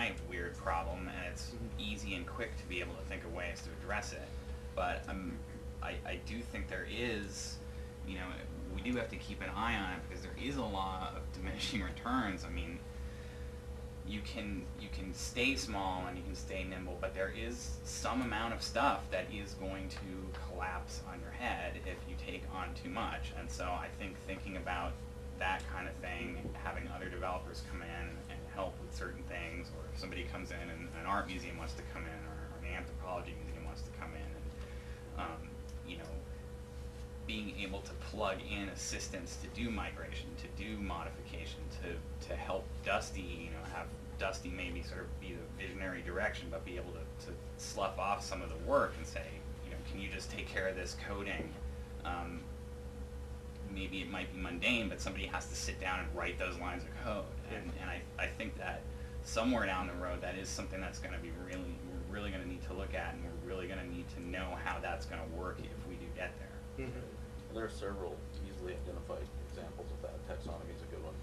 my weird problem, and it's easy and quick to be able to think of ways to address it. But I do think there is, you know, we do have to keep an eye on it because there is a law of diminishing returns. I mean, you can stay small and you can stay nimble, but there is some amount of stuff that is going to collapse on your head if you take on too much. And so I think thinking about that kind of thing, having other developers come in and help with certain things, or if somebody comes in and an art museum wants to come in, or an anthropology museum wants to come in, and you know, being able to plug in assistance to do migration, to do modification, to help Dusty, you know, have Dusty maybe sort of be the visionary direction, but be able to slough off some of the work and say, you know, can you just take care of this coding? Maybe it might be mundane, but somebody has to sit down and write those lines of code. And I think that somewhere down the road, that is something that's going to be we're really going to need to look at, and we're really going to need to know how that's going to work if we do get there. And there are several easily identified examples of that. Taxonomy is a good one.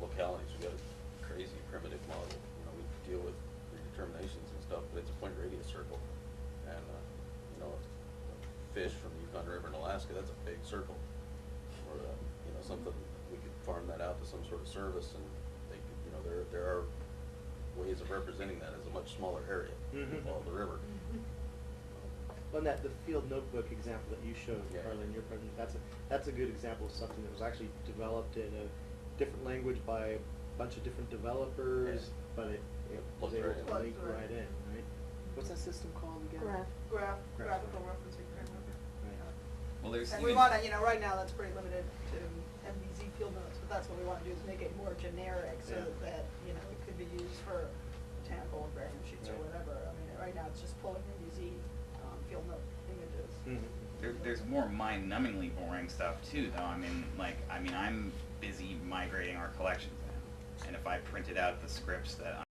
Localities, we got a crazy primitive model. You know, we deal with predeterminations and stuff, but it's a point radius circle. And you know, a fish from the Yukon River in Alaska, that's a big circle. Or you know, something we could farm that out to some sort of service, and they could, you know, there are ways of representing that as a much smaller area of the river. On that, the field notebook example that you showed, Carla, in your presentation, that's a good example of something that was actually developed in a different language by a bunch of different developers, but it was able to link right in, right? What's that system called again? Graphical referencing framework. Well, there's And we want to, you know, right now that's pretty limited to MVZ field notes, but that's what we want to do, is make it more generic so that, you know, it could be used for botanical agrarian sheets or whatever. I mean, right now it's just pulling MVZ field note images. There's more mind-numbingly boring stuff too, though. I mean, I'm busy migrating our collections in, and if I printed out the scripts that